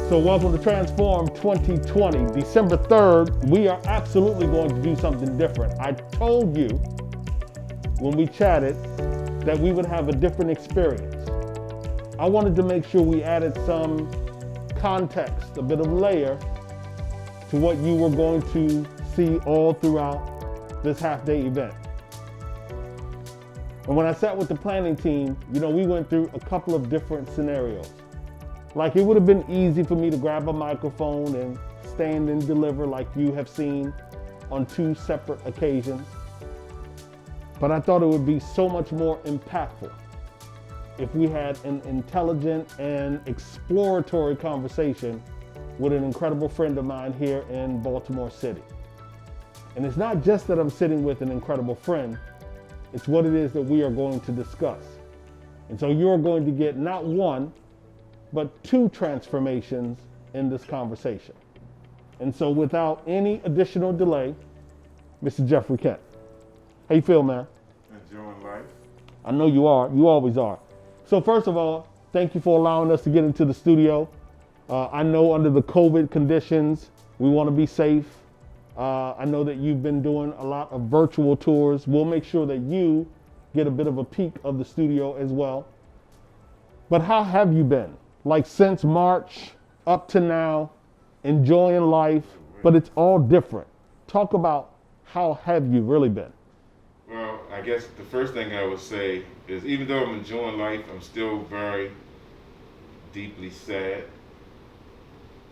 So welcome to Transform 2020. December 3rd, we are absolutely going to do something different. I told you when we chatted that we would have a different experience. I wanted to make sure we added some context, a bit of layer to what you were going to see all throughout this half-day event. And when I sat with the planning team, we went through a couple of different scenarios. Like, it would have been easy for me to grab a microphone and stand and deliver like you have seen on 2 separate occasions. But I thought it would be so much more impactful if we had an intelligent and exploratory conversation with an incredible friend of mine here in Baltimore City. And it's not just that I'm sitting with an incredible friend, it's what it is that we are going to discuss. And so you're going to get not one, but 2 transformations in this conversation. And so without any additional delay, Mr. Jeffrey Kent. How you feel, man? Enjoying life. I know you are. You always are. So first of all, thank you for allowing us to get into the studio. I know under the COVID conditions, we want to be safe. I know that you've been doing a lot of virtual tours. We'll make sure that you get a bit of a peek of the studio as well. But how have you been? Like, since March up to now, enjoying life, but it's all different. Talk about how have you really been? Well, I guess the first thing I would say is, even though I'm enjoying life, I'm still very deeply sad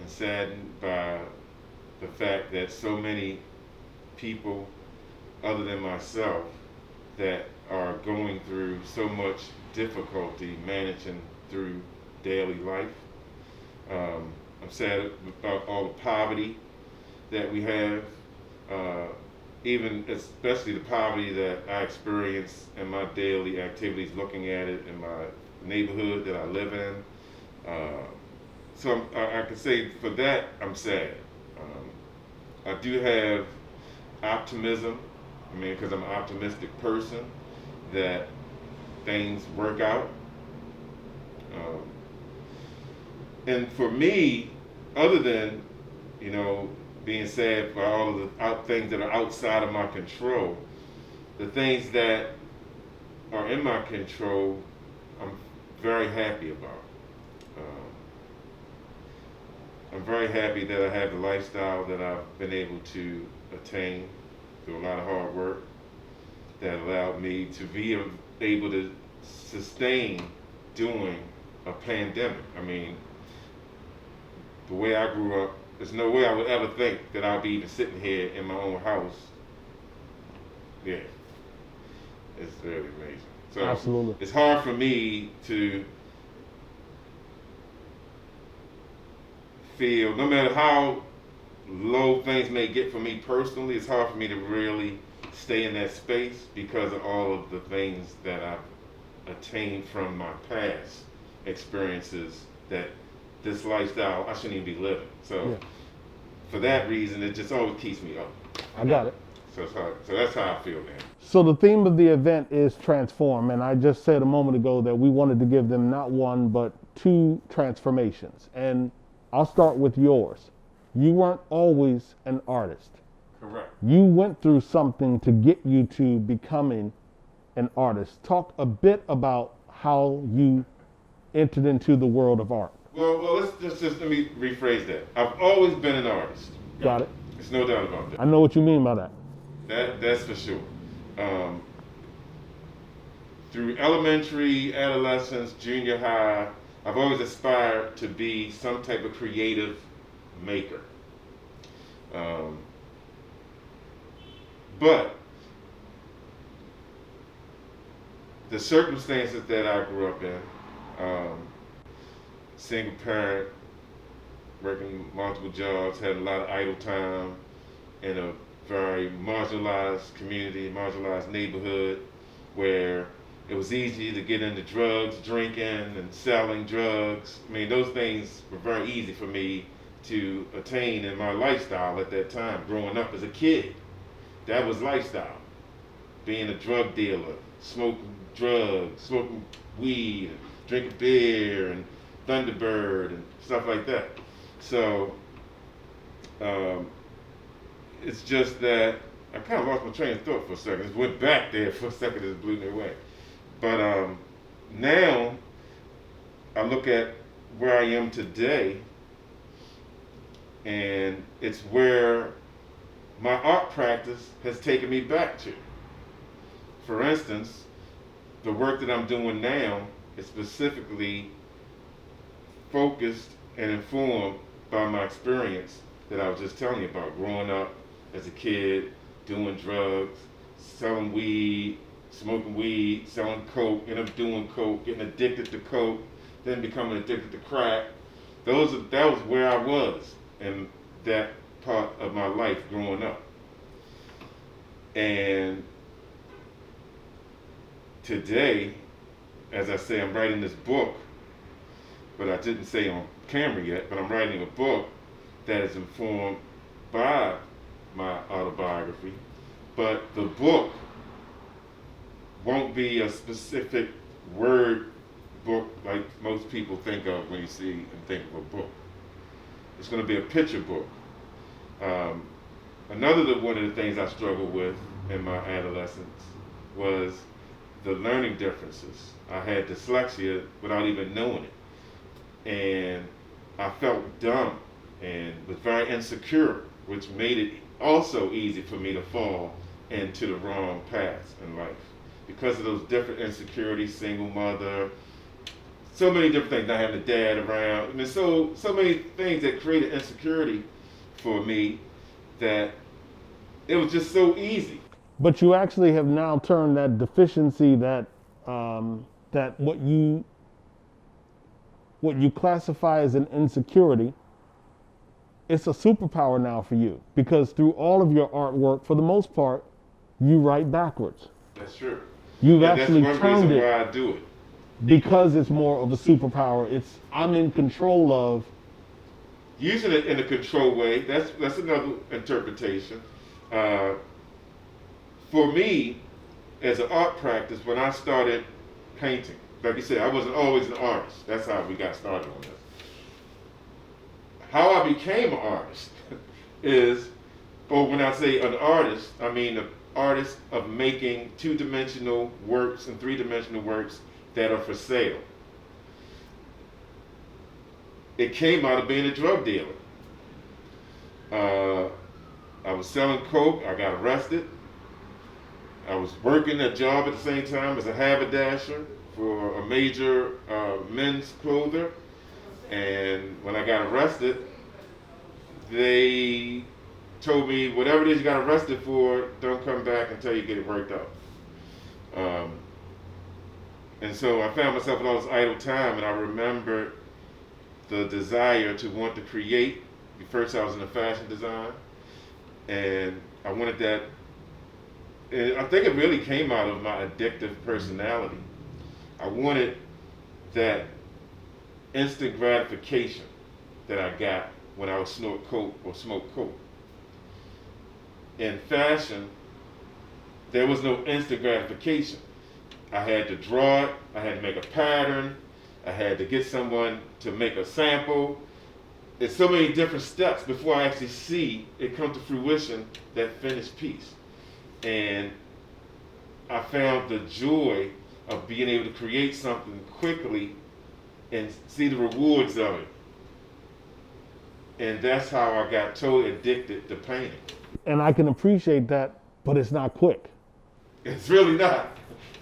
and saddened by the fact that so many people other than myself that are going through so much difficulty managing through daily life. I'm sad about all the poverty that we have, even especially the poverty that I experience in my daily activities, looking at it in my neighborhood that I live in. So I can say for that, I'm sad. I do have optimism, because I'm an optimistic person, that things work out. And for me, other than, being sad for all of the things that are outside of my control, the things that are in my control, I'm very happy about. I'm very happy that I have the lifestyle that I've been able to attain through a lot of hard work that allowed me to be able to sustain during a pandemic. The way I grew up, there's no way I would ever think that I'd be even sitting here in my own house. Yeah, it's really amazing. So Absolutely. It's hard for me to feel, no matter how low things may get for me personally, it's hard for me to really stay in that space because of all of the things that I've attained from my past experiences that this lifestyle I shouldn't even be living. So for that reason, it just always keeps me up. I got it. So that's how I feel, man. So the theme of the event is transform, and I just said a moment ago that we wanted to give them not one, but 2 transformations. And I'll start with yours. You weren't always an artist. Correct. You went through something to get you to becoming an artist. Talk a bit about how you entered into the world of art. Well, let's just let me rephrase that. I've always been an artist. Got it. There's no doubt about that. I know what you mean by that. That's for sure. Through elementary, adolescence, junior high, I've always aspired to be some type of creative maker. But the circumstances that I grew up in, single parent, working multiple jobs, had a lot of idle time in a very marginalized community, marginalized neighborhood, where it was easy to get into drugs, drinking and selling drugs. Those things were very easy for me to attain in my lifestyle at that time, growing up as a kid. That was lifestyle. Being a drug dealer, smoking drugs, smoking weed, drinking beer and Thunderbird and stuff like that. So it's just that I kind of lost my train of thought for a second. Just went back there for a second, it blew me away. But now I look at where I am today, and it's where my art practice has taken me back to. For instance, the work that I'm doing now is specifically focused and informed by my experience that I was just telling you about, growing up as a kid, doing drugs, selling weed, smoking weed, selling coke, ended up doing coke, getting addicted to coke, then becoming addicted to crack. That was where I was in that part of my life growing up. And today, as I say, I'm writing this book, but I didn't say on camera yet, but I'm writing a book that is informed by my autobiography. But the book won't be a specific word book like most people think of when you see and think of a book. It's going to be a picture book. One of the things I struggled with in my adolescence was the learning differences. I had dyslexia without even knowing it. And I felt dumb and was very insecure, which made it also easy for me to fall into the wrong paths in life. Because of those different insecurities, single mother, so many different things, not having a dad around. I mean, so many things that created insecurity for me that it was just so easy. But you actually have now turned that deficiency, that what you classify as an insecurity, it's a superpower now for you, because through all of your artwork, for the most part, you write backwards. That's true. You've actually that's one turned reason it why I do it. because it's more of a superpower. It's I'm in control of. Using it in a controlled way, that's another interpretation. For me, as an art practice, when I started painting, like you said, I wasn't always an artist. That's how we got started on this. How I became an artist is, or when I say an artist, I mean an artist of making two-dimensional works and three-dimensional works that are for sale. It came out of being a drug dealer. I was selling coke, I got arrested. I was working a job at the same time as a haberdasher for a major men's clothier. And when I got arrested, they told me, whatever it is you got arrested for, don't come back until you get it worked out. And so I found myself with all this idle time, and I remembered the desire to want to create. First I was in the fashion design, and I wanted that. And I think it really came out of my addictive personality. I wanted that instant gratification that I got when I would snort coke or smoke coke. In fashion, there was no instant gratification. I had to draw it, I had to make a pattern, I had to get someone to make a sample. There's so many different steps before I actually see it come to fruition, that finished piece. And I found the joy of being able to create something quickly and see the rewards of it. And that's how I got totally addicted to painting. And I can appreciate that, but it's not quick. It's really not.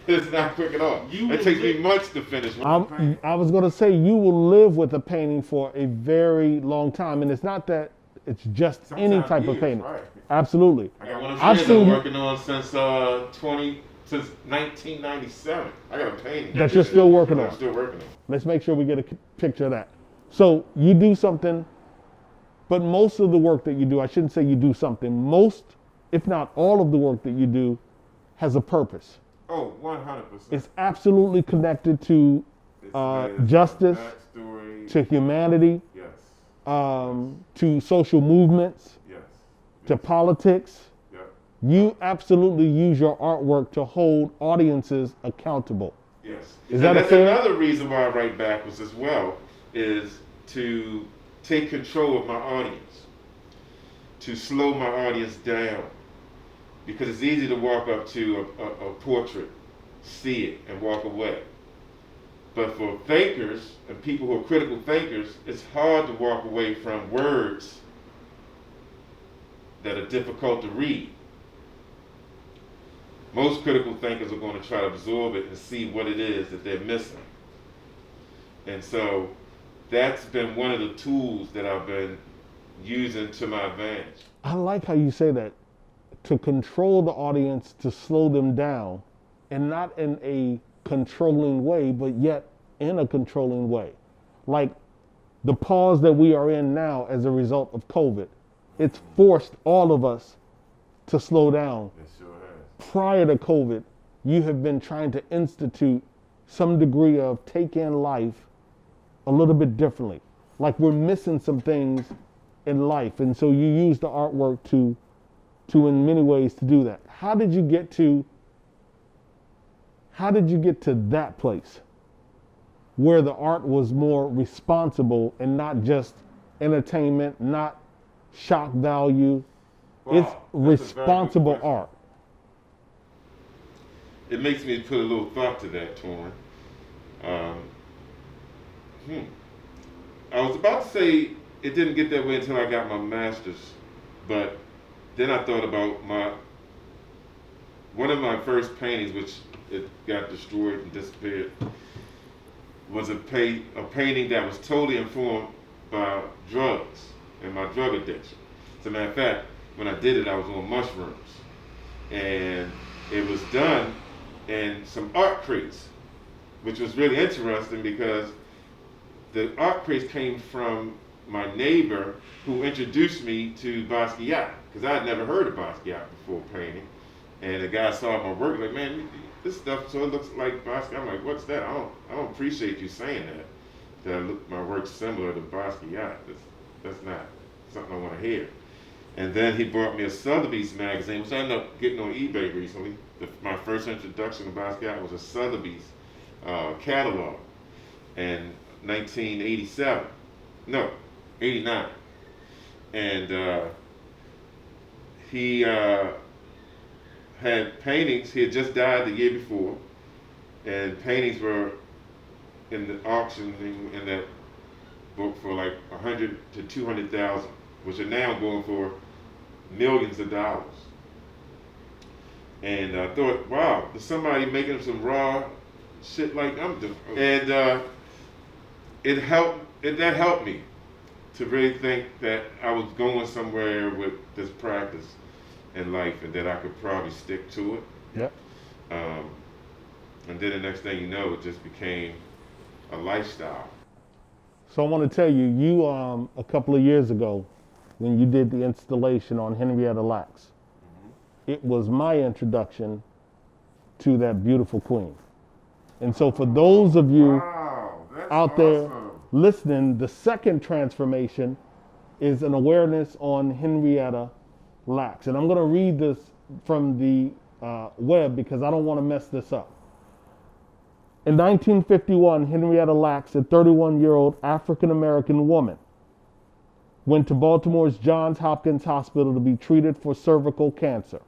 It's not quick at all. It takes me months to finish one painting. I was going to say, you will live with a painting for a very long time. And it's not that it's just Sometimes any type years, of painting. right. Absolutely. I got one of I've those seen I'm working on since 1997. I got a painting. that you're still working on. I'm still working on. Let's make sure we get a picture of that. So you do something, but most of the work that you do, I shouldn't say you do something, most, if not all of the work that you do has a purpose. Oh, 100%. It's absolutely connected to justice, backstory, to humanity, yes, to social movements, yes, to politics. yeah. You absolutely use your artwork to hold audiences accountable. Yes. Is that and that's fair? another reason why I write backwards as well, is to take control of my audience, to slow my audience down, because it's easy to walk up to a portrait, see it, and walk away. But for thinkers and people who are critical thinkers, it's hard to walk away from words that are difficult to read. Most critical thinkers are going to try to absorb it and see what it is that they're missing. And so that's been one of the tools that I've been using to my advantage. I like how you say that, to control the audience, to slow them down, and not in a controlling way, but yet in a controlling way. Like the pause that we are in now as a result of COVID, it's forced all of us to slow down. It sure has. Prior to COVID, you have been trying to institute some degree of take in life a little bit differently. Like we're missing some things in life, and so you use the artwork to in many ways to do that. How did you get to that place where the art was more responsible and not just entertainment, not shock value? Wow, it's responsible art. It makes me put a little thought to that, Torrin. I was about to say it didn't get that way until I got my master's, but then I thought about one of my first paintings, which it got destroyed and disappeared, was a painting that was totally informed by drugs and my drug addiction. As a matter of fact, when I did it, I was on mushrooms. And it was done in some art crates, which was really interesting because the art crates came from my neighbor who introduced me to Basquiat, because I had never heard of Basquiat before painting. And the guy saw my work, like, man, this stuff sort of looks like Basquiat. I'm like, what's that? I don't appreciate you saying that my work's similar to Basquiat. That's not something I want to hear. And then he brought me a Sotheby's magazine, which I ended up getting on eBay recently. My first introduction to Basquiat was a Sotheby's catalog in 1987. No, 89. And he had paintings. He had just died the year before, and paintings were in the auction in that book for like 100 to 200,000, which are now going for millions of dollars. And I thought, wow, there's somebody making some raw shit like I'm doing. And that helped me to really think that I was going somewhere with this practice in life, and that I could probably stick to it. Yep. And then the next thing you know, it just became a lifestyle. So I want to tell you, a couple of years ago, when you did the installation on Henrietta Lacks, it was my introduction to that beautiful queen. And so for those of you out there listening, the second transformation is an awareness on Henrietta Lacks. And I'm going to read this from the web because I don't want to mess this up. In 1951, Henrietta Lacks, a 31-year-old African-American woman, went to Baltimore's Johns Hopkins Hospital to be treated for cervical cancer.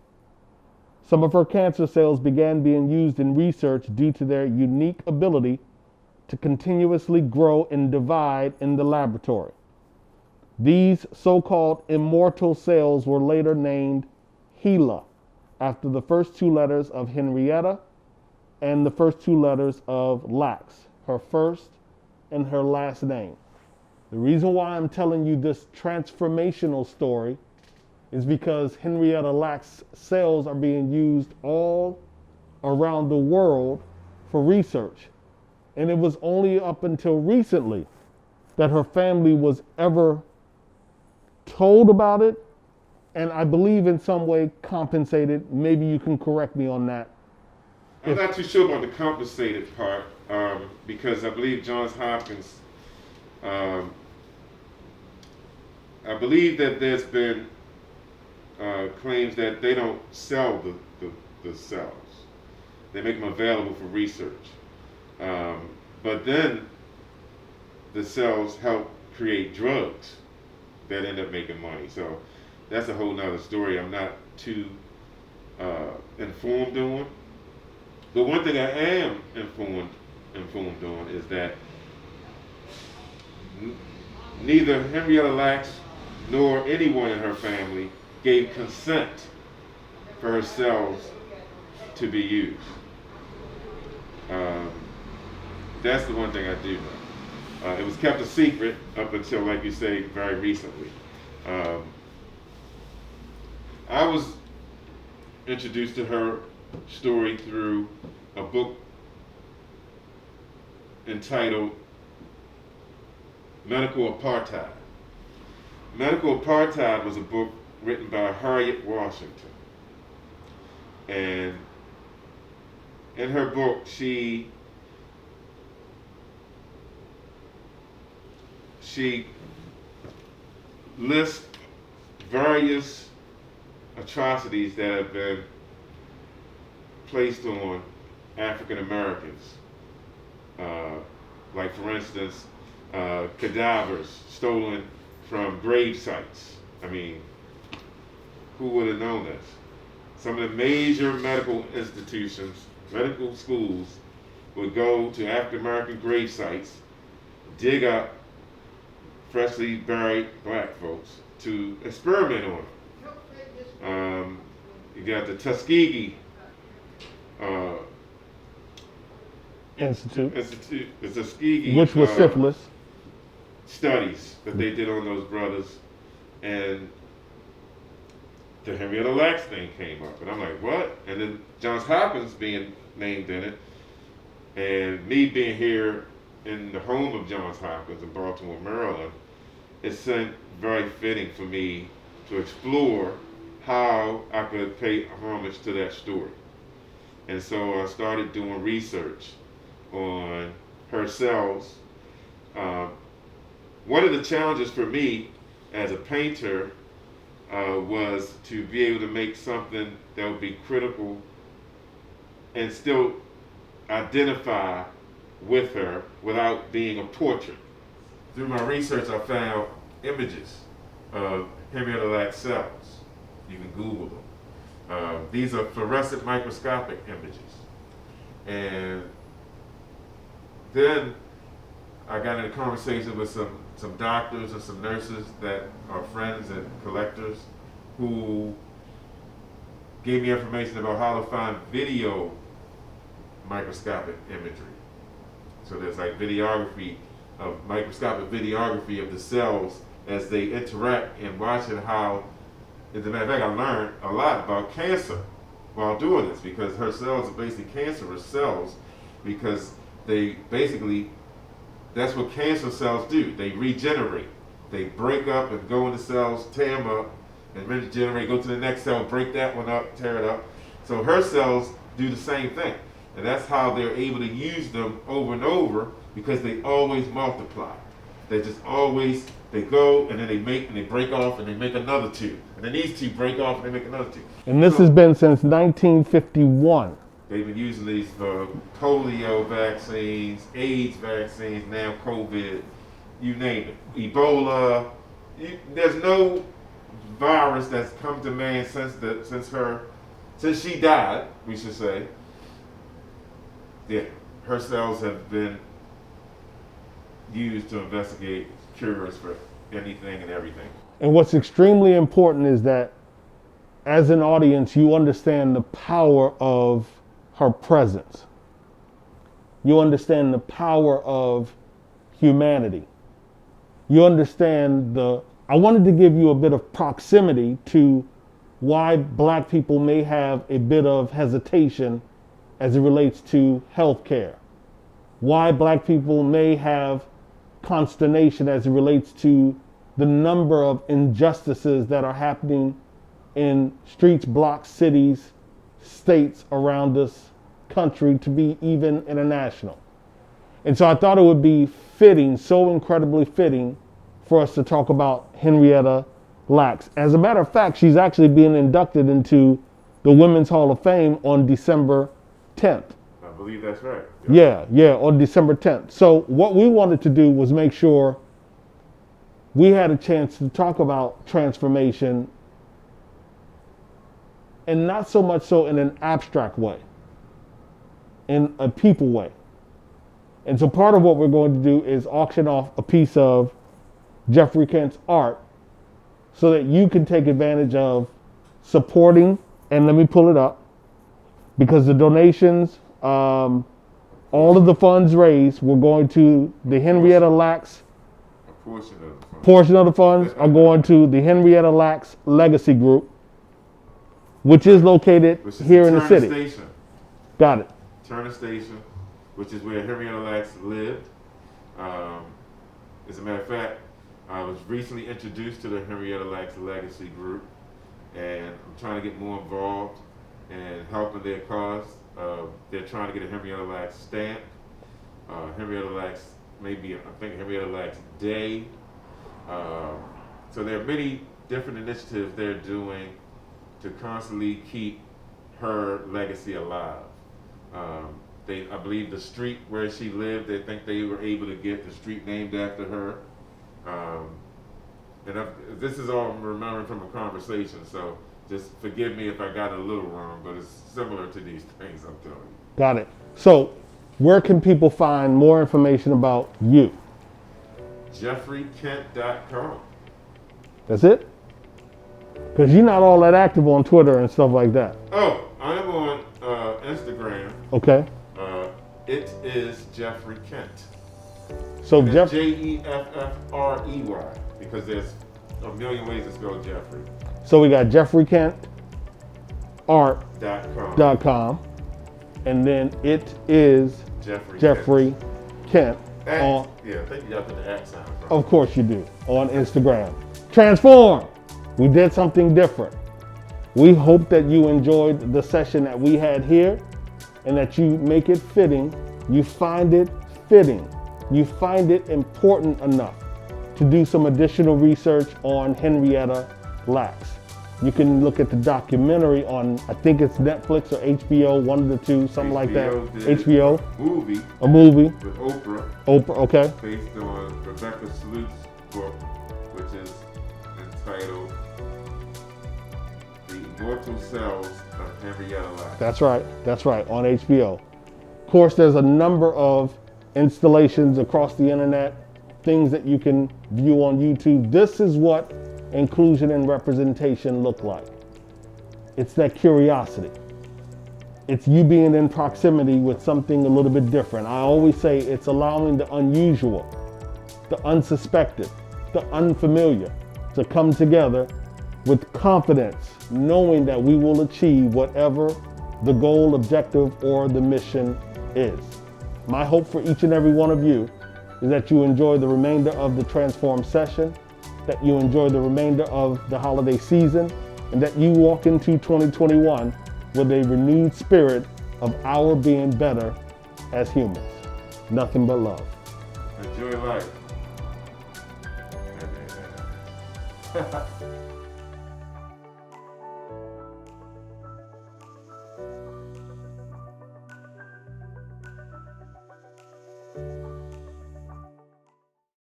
Some of her cancer cells began being used in research due to their unique ability to continuously grow and divide in the laboratory. These so-called immortal cells were later named HeLa, after the first two letters of Henrietta and the first two letters of Lacks, her first and her last name. The reason why I'm telling you this transformational story is because Henrietta Lacks cells are being used all around the world for research. And it was only up until recently that her family was ever told about it, and I believe in some way compensated. Maybe you can correct me on that. I'm not too sure about the compensated part, because I believe Johns Hopkins, I believe that there's been claims that they don't sell the cells. They make them available for research. But then the cells help create drugs that end up making money. So that's a whole nother story I'm not too informed on. But one thing I am informed on is that neither Henrietta Lacks nor anyone in her family gave consent for her cells to be used. That's the one thing I do know. It was kept a secret up until, like you say, very recently. I was introduced to her story through a book entitled Medical Apartheid. Medical Apartheid was a book written by Harriet Washington. And in her book, she lists various atrocities that have been placed on African Americans. Like, for instance, cadavers stolen from grave sites. I mean, who would have known this? Some of the major medical institutions, medical schools, would go to African American grave sites, dig up freshly buried black folks to experiment on them. You got the Tuskegee Institute, the Tuskegee, which was syphilis studies that they did on those brothers, and the Henrietta Lacks thing came up, and I'm like, what? And then Johns Hopkins being named in it, and me being here in the home of Johns Hopkins in Baltimore, Maryland, it seemed very fitting for me to explore how I could pay homage to that story. And so I started doing research on her cells. One of the challenges for me as a painter was to be able to make something that would be critical and still identify with her without being a portrait. Through my research, I found images of Henrietta Lacks cells. You can Google them. These are fluorescent microscopic images. And then I got in a conversation with some doctors and some nurses that are friends and collectors who gave me information about how to find video microscopic imagery. So there's like microscopic videography of the cells as they interact, and watching how, as a matter of fact, I learned a lot about cancer while doing this, because her cells are basically cancerous cells, because they basically, that's what cancer cells do. They regenerate. They break up and go into cells, tear them up, and regenerate, go to the next cell, break that one up, tear it up. So her cells do the same thing. And that's how they're able to use them over and over, because they always multiply. They just always, they go and then they make and they break off and they make another two. And then these two break off and they make another two. And this has been since 1951. They've been using these for polio vaccines, AIDS vaccines, now COVID, you name it. Ebola. There's no virus that's come to man since she died, we should say. Yeah, her cells have been used to investigate cures for anything and everything. And what's extremely important is that as an audience, you understand the power of her presence. You understand the power of humanity. You understand I wanted to give you a bit of proximity to why black people may have a bit of hesitation as it relates to healthcare. Why black people may have consternation as it relates to the number of injustices that are happening in streets, blocks, cities, states around this country, to be even international. And so I thought it would be fitting, so incredibly fitting, for us to talk about Henrietta Lacks. As a matter of fact, she's actually being inducted into the Women's Hall of Fame on December 10th. I believe that's right. Yeah, on December 10th. So what we wanted to do was make sure we had a chance to talk about transformation, and not so much so in an abstract way, in a people way. And so part of what we're going to do is auction off a piece of Jeffrey Kent's art so that you can take advantage of supporting, and let me pull it up, because the donations, all of the funds raised, we're going to the Henrietta Lacks, portion of the funds are going to the Henrietta Lacks Legacy Group, which is located here in the city. Station. Got it. Turner Station, which is where Henrietta Lacks lived. As a matter of fact, I was recently introduced to the Henrietta Lacks Legacy Group, and I'm trying to get more involved in helping their cause. They're trying to get a Henrietta Lacks stamp. Henrietta Lacks, maybe, I think Henrietta Lacks Day. So there are many different initiatives they're doing to constantly keep her legacy alive. I believe the street where she lived, they think they were able to get the street named after her. This is all I'm remembering from a conversation, so just forgive me if I got it a little wrong, but it's similar to these things I'm telling you. Got it. So where can people find more information about you? JeffreyKent.com. That's it? Because you're not all that active on Twitter and stuff like that. Oh, I am on Instagram. Okay. It is Jeffrey Kent. So Jeffrey, because there's a million ways to spell Jeffrey. So we got JeffreyKentArt.com, and then it is Jeffrey Kent. Yeah, I think you got to put the @ sign. Of course you do, on Instagram. Transform! We did something different. We hope that you enjoyed the session that we had here, and that you make it fitting, you find it fitting, you find it important enough to do some additional research on Henrietta Lacks. You can look at the documentary on, I think it's Netflix or HBO, one of the two, something like that. HBO. A movie. With Oprah. Oprah, okay. Based on Rebecca Sloot's book, which is entitled The Immortal Cells of Henrietta Lacks. That's right, on HBO. Of course, there's a number of installations across the internet, things that you can view on YouTube. This is what inclusion and representation look like. It's that curiosity. It's you being in proximity with something a little bit different. I always say it's allowing the unusual, the unsuspected, the unfamiliar to come together with confidence, knowing that we will achieve whatever the goal, objective, or the mission is. My hope for each and every one of you is that you enjoy the remainder of the Transform session, that you enjoy the remainder of the holiday season, and that you walk into 2021 with a renewed spirit of our being better as humans. Nothing but love. Enjoy life.